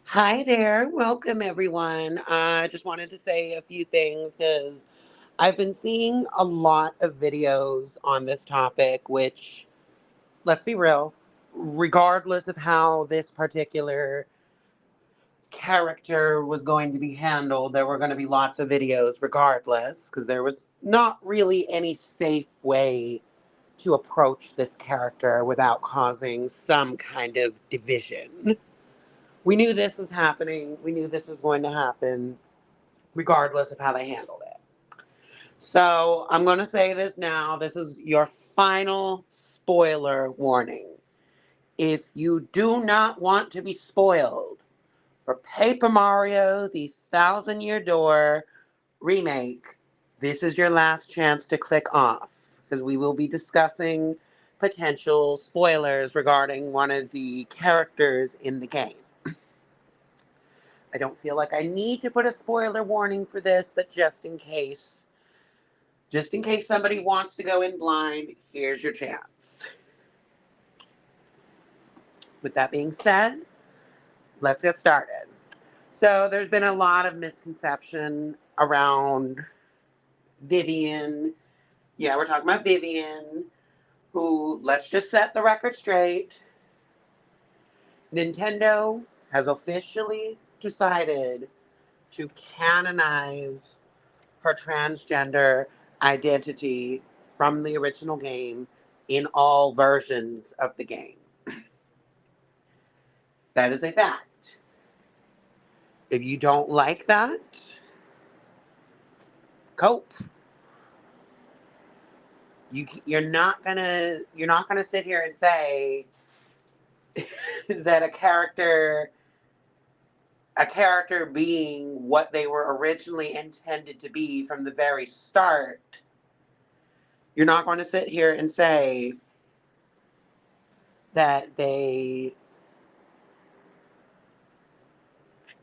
Hi there. Welcome, everyone. I just wanted to say a few things because I've been seeing a lot of videos on this topic, which, let's be real, regardless of how this particular character was going to be handled, there were going to be lots of videos regardless because there was not really any safe way to approach this character without causing some kind of division. We knew this was happening. We knew this was going to happen regardless of how they handled it. So I'm going to say this now. This is your final spoiler warning. If you do not want to be spoiled for Paper Mario, the Thousand Year Door remake, this is your last chance to click off because we will be discussing potential spoilers regarding one of the characters in the game. I don't feel like I need to put a spoiler warning for this, but just in case somebody wants to go in blind, here's your chance. With that being said, let's get started. So there's been a lot of misconception around Vivian. Yeah, we're talking about Vivian, who, let's just set the record straight. Nintendo has officially decided to canonize her transgender identity from the original game in all versions of the game. That is a fact. If you don't like that, cope. You're not gonna sit here and say that a character being what they were originally intended to be from the very start, you're not going to sit here and say that they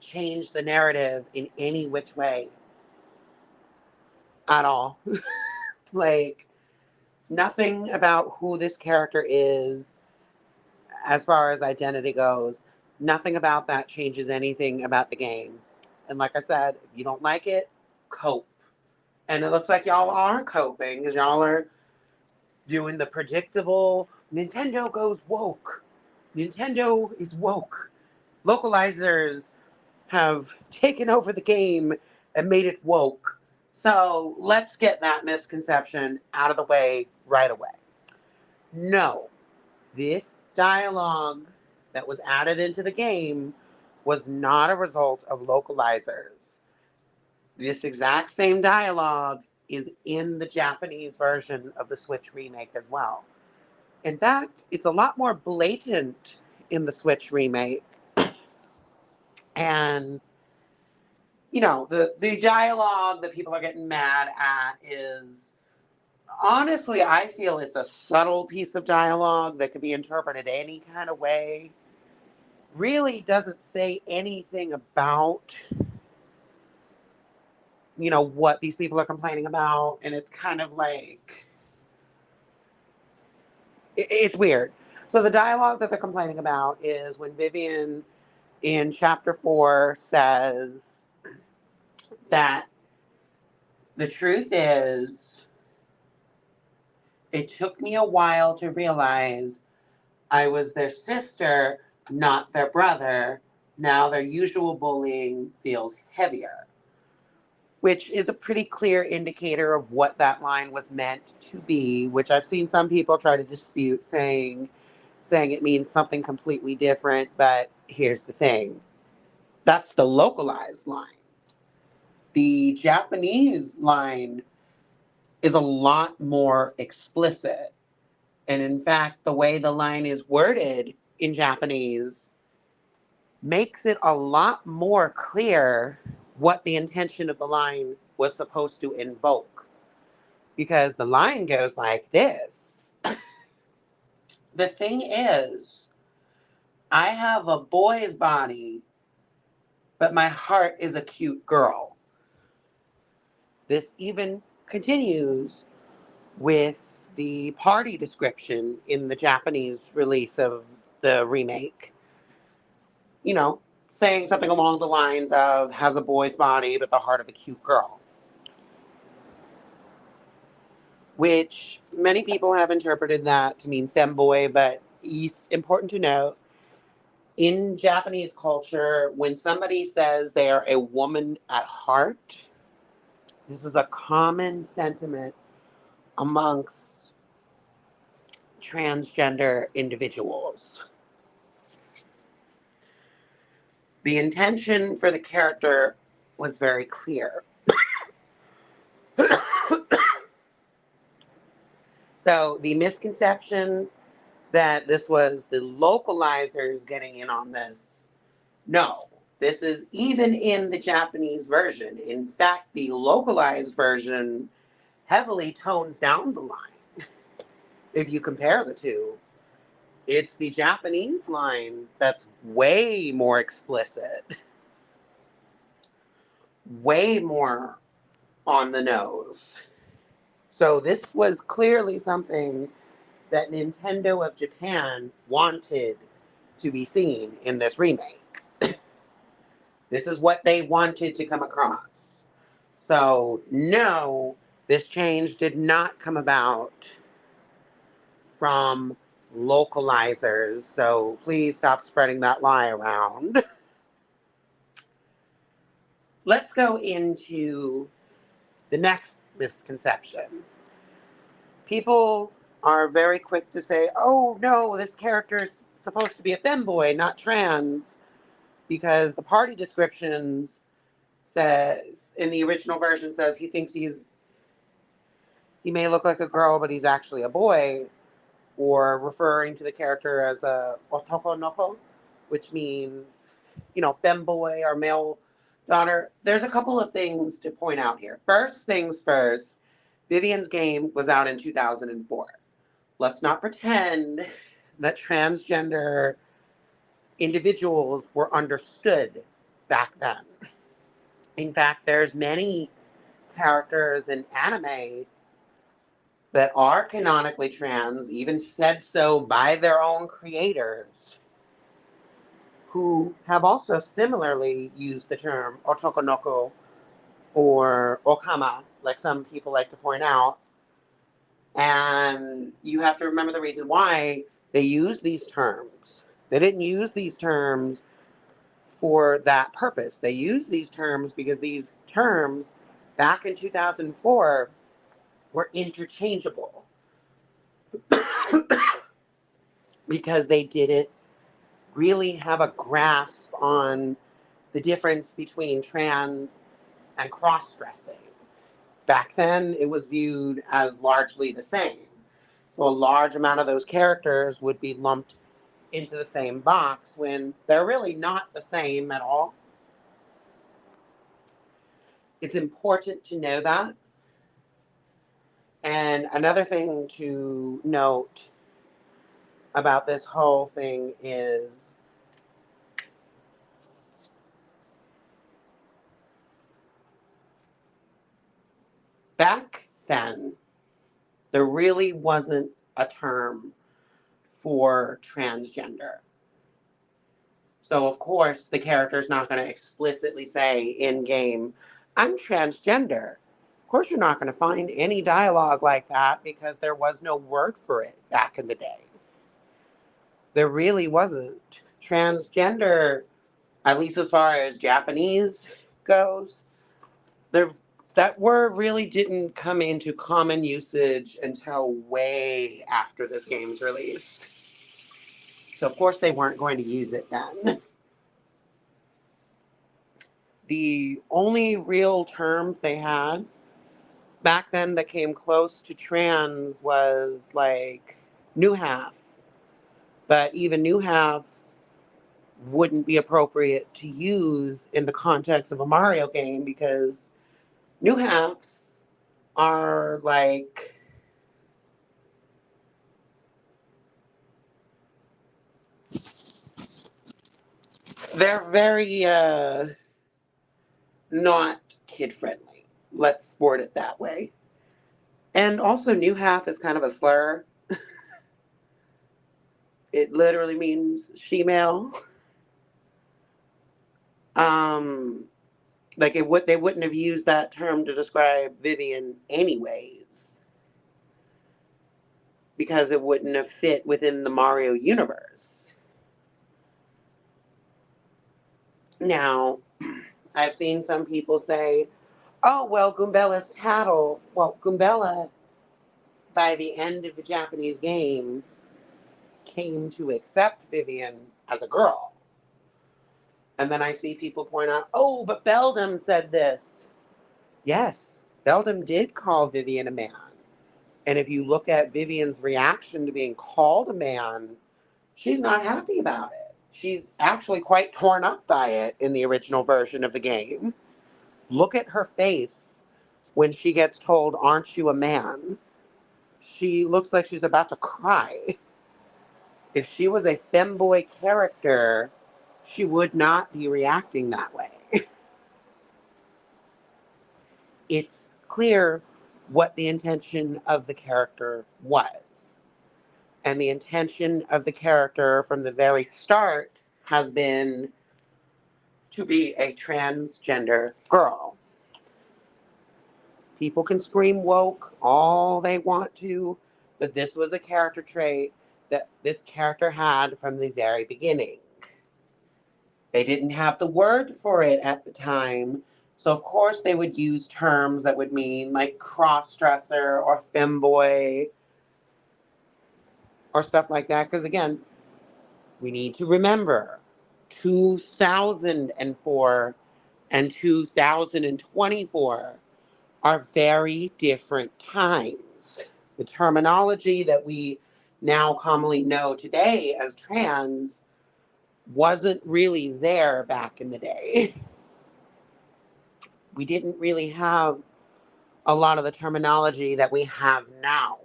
changed the narrative in any which way at all. Like, nothing about who this character is, as far as identity goes, nothing about that changes anything about the game. And like I said, if you don't like it, cope. And it looks like y'all are coping because y'all are doing the predictable Nintendo goes woke. Nintendo is woke. Localizers have taken over the game and made it woke. So let's get that misconception out of the way right away. No, this dialogue that was added into the game was not a result of localizers. This exact same dialogue is in the Japanese version of the Switch remake as well. In fact, it's a lot more blatant in the Switch remake. And the dialogue that people are getting mad at is, honestly, I feel it's a subtle piece of dialogue that could be interpreted any kind of way. Really doesn't say anything about what these people are complaining about, and it's kind of like it's weird. So the dialogue that they're complaining about is when Vivian in chapter 4 says that the truth is, it took me a while to realize I was their sister, not their brother. Now their usual bullying feels heavier, which is a pretty clear indicator of what that line was meant to be, which I've seen some people try to dispute, saying it means something completely different. But here's the thing. That's the localized line. The Japanese line is a lot more explicit. And in fact, the way the line is worded in Japanese makes it a lot more clear what the intention of the line was supposed to invoke. Because the line goes like this. The thing is, I have a boy's body, but my heart is a cute girl. This even continues with the party description in the Japanese release of the remake. You know, saying something along the lines of has a boy's body but the heart of a cute girl, which many people have interpreted that to mean femboy, but it's important to note in Japanese culture, when somebody says they are a woman at heart, this is a common sentiment amongst transgender individuals. The intention for the character was very clear. So the misconception that this was the localizers getting in on this, no. This is even in the Japanese version. In fact, the localized version heavily tones down the line. If you compare the two, it's the Japanese line that's way more explicit, way more on the nose. So this was clearly something that Nintendo of Japan wanted to be seen in this remake. This is what they wanted to come across. So, no, this change did not come about from localizers. So, please stop spreading that lie around. Let's go into the next misconception. People are very quick to say, oh, no, this character is supposed to be a femboy, not trans, because the party descriptions says, in the original version says he thinks he may look like a girl, but he's actually a boy, or referring to the character as a otoko noko, which means, femboy or male daughter. There's a couple of things to point out here. First things first, Vivian's game was out in 2004. Let's not pretend that transgender individuals were understood back then. In fact, there's many characters in anime that are canonically trans, even said so by their own creators, who have also similarly used the term otokonoko or okama, like some people like to point out. And you have to remember the reason why they use these terms. They didn't use these terms for that purpose. They use these terms because these terms back in 2004 were interchangeable because they didn't really have a grasp on the difference between trans and cross-dressing. Back then, it was viewed as largely the same. So a large amount of those characters would be lumped into the same box when they're really not the same at all. It's important to know that. And another thing to note about this whole thing is back then, there really wasn't a term for transgender. So, of course, the character's not going to explicitly say in game, I'm transgender. Of course, you're not going to find any dialogue like that because there was no word for it back in the day. There really wasn't. Transgender, at least as far as Japanese goes, there that word really didn't come into common usage until way after this game's release. So of course they weren't going to use it then. The only real terms they had back then that came close to trans was like new half. But even new halves wouldn't be appropriate to use in the context of a Mario game because new halves are like they're very not kid friendly. Let's word it that way. And also new half is kind of a slur. It literally means she-male. Like they wouldn't have used that term to describe Vivian anyways, because it wouldn't have fit within the Mario universe. Now, I've seen some people say, oh, well, Goombella's tattle. Well, Goombella, by the end of the Japanese game, came to accept Vivian as a girl. And then I see people point out, oh, but Beldam said this. Yes, Beldam did call Vivian a man. And if you look at Vivian's reaction to being called a man, she's not happy about it. She's actually quite torn up by it in the original version of the game. Look at her face when she gets told, aren't you a man? She looks like she's about to cry. If she was a femboy character, she would not be reacting that way. It's clear what the intention of the character was. And the intention of the character from the very start has been to be a transgender girl. People can scream woke all they want to, but this was a character trait that this character had from the very beginning. They didn't have the word for it at the time, so of course they would use terms that would mean like cross-dresser or femboy or stuff like that, because again, we need to remember 2004 and 2024 are very different times. The terminology that we now commonly know today as trans wasn't really there back in the day. We didn't really have a lot of the terminology that we have now.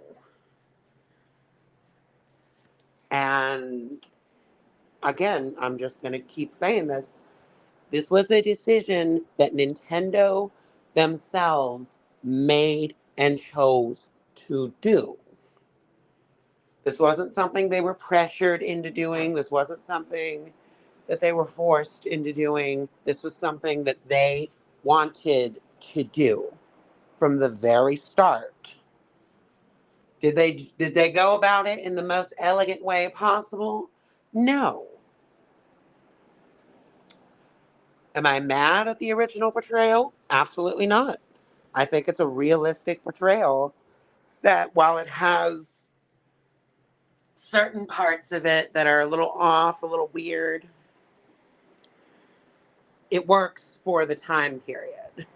And again, I'm just going to keep saying this. This was a decision that Nintendo themselves made and chose to do. This wasn't something they were pressured into doing. This wasn't something that they were forced into doing. This was something that they wanted to do from the very start. Did they go about it in the most elegant way possible? No. Am I mad at the original portrayal? Absolutely not. I think it's a realistic portrayal that while it has certain parts of it that are a little off, a little weird, it works for the time period.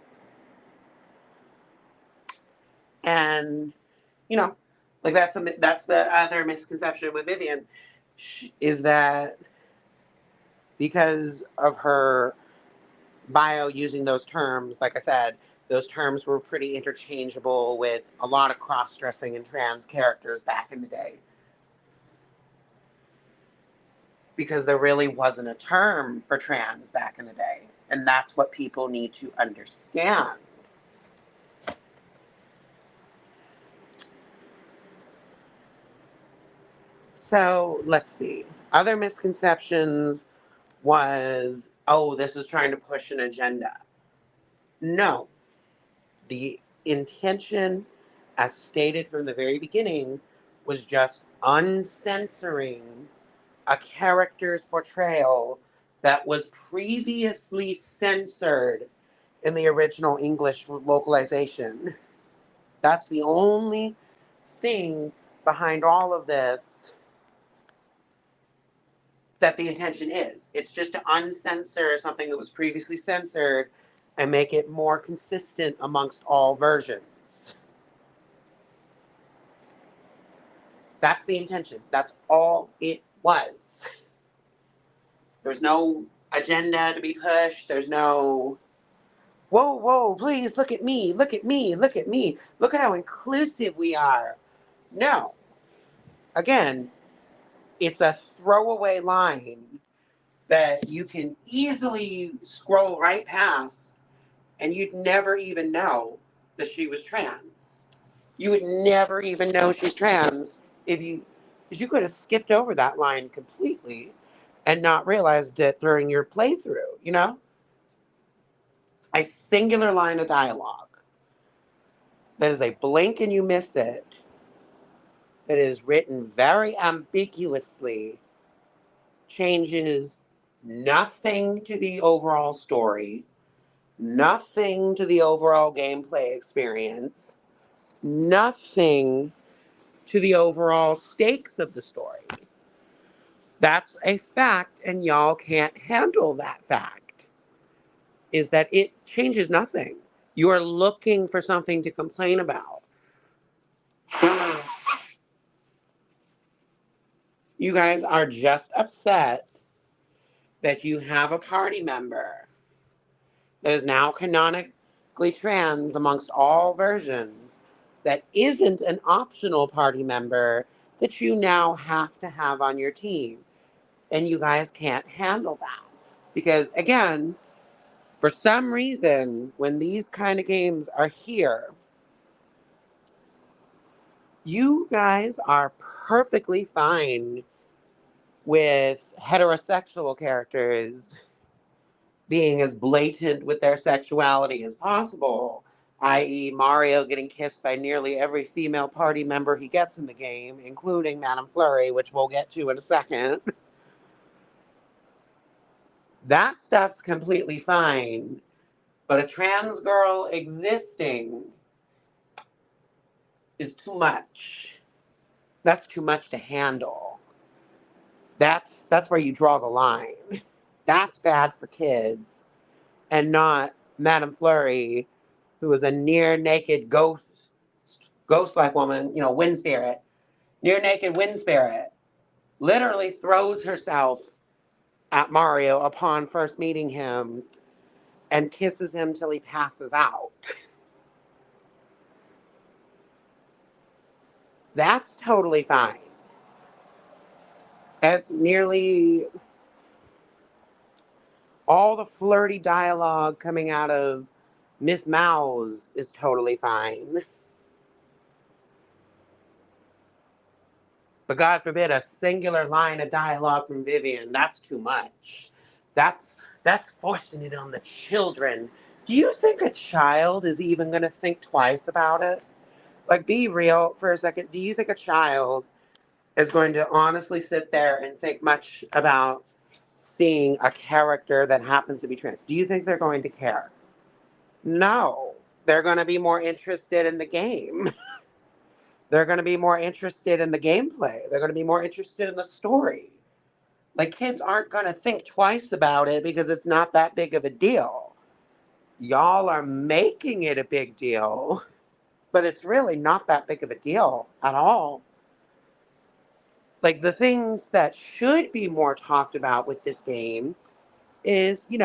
And, you know, like that's the other misconception with Vivian is that because of her bio using those terms, like I said, those terms were pretty interchangeable with a lot of cross-dressing and trans characters back in the day. Because there really wasn't a term for trans back in the day. And that's what people need to understand. So let's see. Other misconceptions was, oh, this is trying to push an agenda. No. The intention, as stated from the very beginning, was just uncensoring a character's portrayal that was previously censored in the original English localization. That's the only thing behind all of this that the intention is. It's just to uncensor something that was previously censored and make it more consistent amongst all versions. That's the intention. That's all it was. There's no agenda to be pushed. There's no, whoa, whoa, please look at me, look at me, look at me. Look at how inclusive we are. No. Again, it's a throwaway line that you can easily scroll right past and you'd never even know that she was trans. You would never even know she's trans because you could have skipped over that line completely and not realized it during your playthrough, you know? a singular line of dialogue that is a blink and you miss it, that is written very ambiguously, changes nothing to the overall story, nothing to the overall gameplay experience, nothing to the overall stakes of the story. That's a fact, and y'all can't handle that fact, is that it changes nothing. You are looking for something to complain about. You guys are just upset that you have a party member that is now canonically trans amongst all versions, that isn't an optional party member that you now have to have on your team. And you guys can't handle that. Because again, for some reason, when these kind of games are here, you guys are perfectly fine with heterosexual characters being as blatant with their sexuality as possible, i.e., Mario getting kissed by nearly every female party member he gets in the game, including Madame Flurry, which we'll get to in a second. That stuff's completely fine, but a trans girl existing is too much. That's too much to handle. That's where you draw the line. That's bad for kids, and not Madame Flurry, who is a near naked ghost like woman, wind spirit, near naked wind spirit, literally throws herself at Mario upon first meeting him and kisses him till he passes out. That's totally fine. At nearly all the flirty dialogue coming out of Miss Mouse is totally fine. But God forbid a singular line of dialogue from Vivian. That's too much. That's that's forcing it on the children. Do you think a child is even going to think twice about it? Like, be real for a second. Do you think a child is going to honestly sit there and think much about seeing a character that happens to be trans? Do you think they're going to care? No. They're going to be more interested in the game. They're going to be more interested in the gameplay. They're going to be more interested in the story. Like, kids aren't going to think twice about it because it's not that big of a deal. Y'all are making it a big deal, but it's really not that big of a deal at all. Like, the things that should be more talked about with this game is, the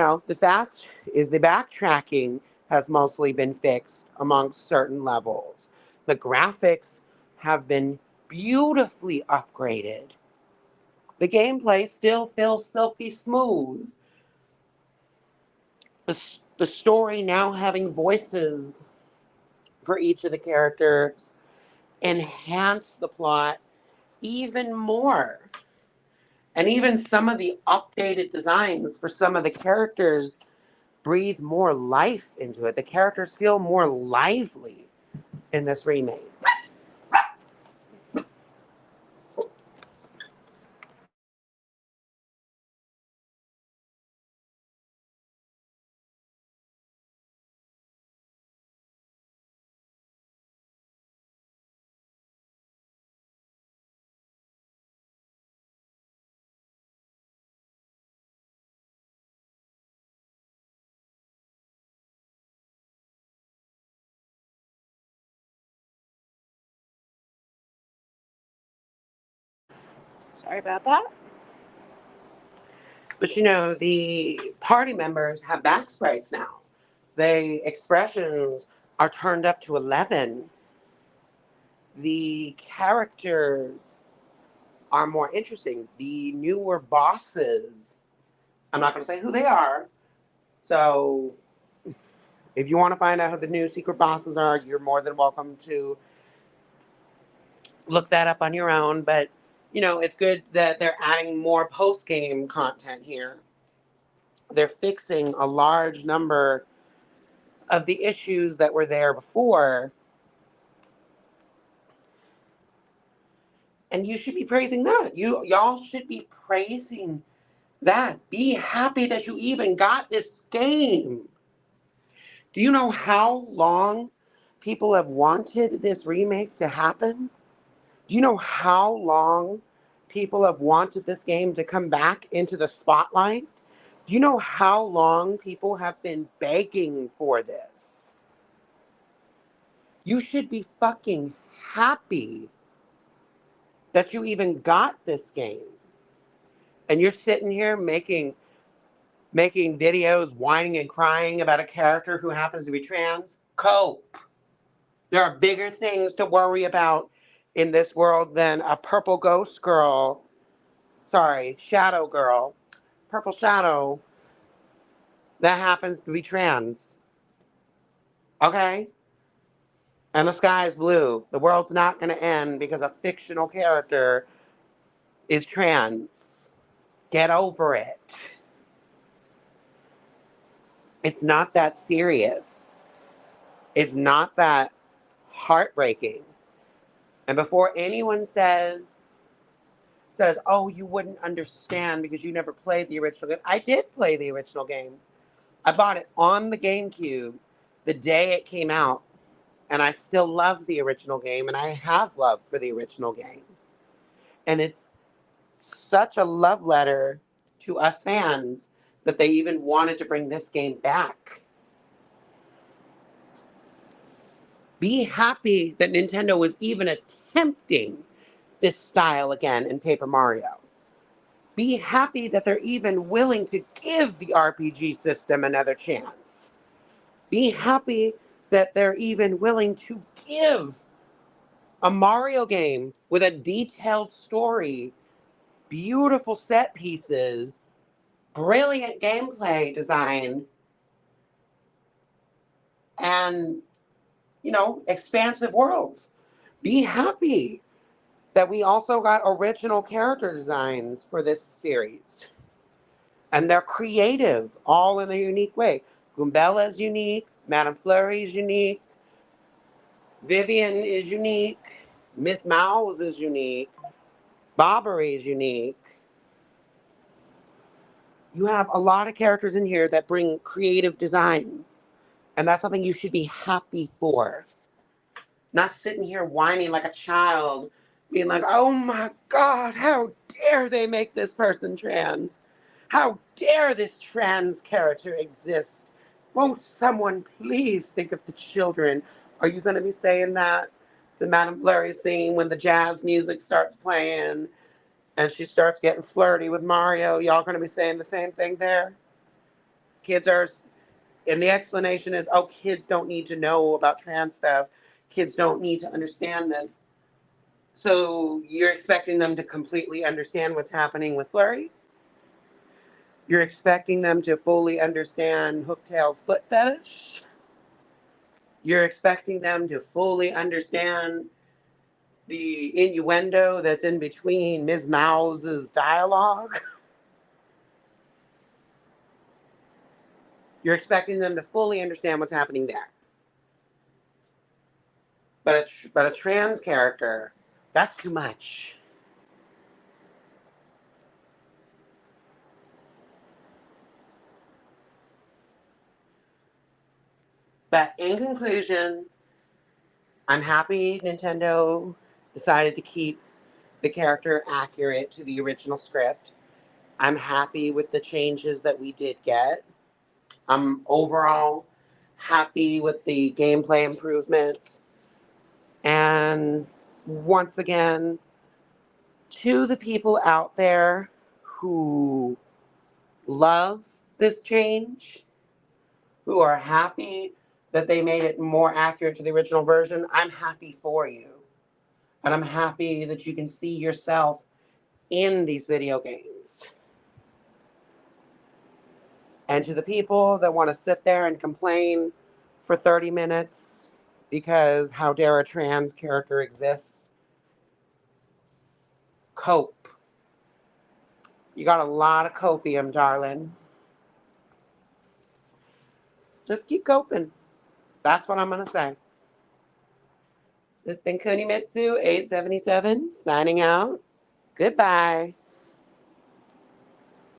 backtracking has mostly been fixed amongst certain levels. The graphics have been beautifully upgraded. The gameplay still feels silky smooth. The story now having voices for each of the characters enhance the plot even more. And even some of the updated designs for some of the characters breathe more life into it. The characters feel more lively in this remake. Sorry about that. But the party members have back sprites now. The expressions are turned up to 11. The characters are more interesting. The newer bosses, I'm not going to say who they are. So if you want to find out who the new secret bosses are, you're more than welcome to look that up on your own. But, it's good that they're adding more post game content here. They're fixing a large number of the issues that were there before. And you should be praising that. Y'all should be praising that. Be happy that you even got this game. Do you know how long people have wanted this remake to happen? Do you know how long people have wanted this game to come back into the spotlight? Do you know how long people have been begging for this? You should be fucking happy that you even got this game. And you're sitting here making videos whining and crying about a character who happens to be trans. Cope. There are bigger things to worry about in this world than a purple ghost girl. Sorry, shadow girl. Purple shadow that happens to be trans. Okay? And the sky is blue. The world's not going to end because a fictional character is trans. Get over it. It's not that serious. It's not that heartbreaking. And before anyone says, oh, you wouldn't understand because you never played the original game. I did play the original game. I bought it on the GameCube the day it came out. And I still love the original game. And I have love for the original game. And it's such a love letter to us fans that they even wanted to bring this game back. Be happy that Nintendo was even attempting this style again in Paper Mario. Be happy that they're even willing to give the RPG system another chance. Be happy that they're even willing to give a Mario game with a detailed story, beautiful set pieces, brilliant gameplay design, and, expansive worlds. Be happy that we also got original character designs for this series. And they're creative, all in a unique way. Goombella is unique, Madame Flurry is unique, Vivian is unique, Miss Mouse is unique, Bobbery is unique. You have a lot of characters in here that bring creative designs. And that's something you should be happy for. Not sitting here whining like a child, being like, oh my God, how dare they make this person trans? How dare this trans character exist? Won't someone please think of the children? Are you going to be saying that to Madame Flurry scene when the jazz music starts playing and she starts getting flirty with Mario? Y'all going to be saying the same thing there? Kids are, and the explanation is, oh, kids don't need to know about trans stuff. Kids don't need to understand this. So you're expecting them to completely understand what's happening with Flurry? You're expecting them to fully understand Hooktail's foot fetish? You're expecting them to fully understand the innuendo that's in between Ms. Mouse's dialogue? You're expecting them to fully understand what's happening there. But a trans character, that's too much. But in conclusion, I'm happy Nintendo decided to keep the character accurate to the original script. I'm happy with the changes that we did get. I'm overall happy with the gameplay improvements. And once again, to the people out there who love this change, who are happy that they made it more accurate to the original version, I'm happy for you. And I'm happy that you can see yourself in these video games. And to the people that want to sit there and complain for 30 minutes because how dare a trans character exists, cope. You got a lot of copium, darling. Just keep coping. That's what I'm going to say. This has been Kunimitsu 877 signing out. Goodbye.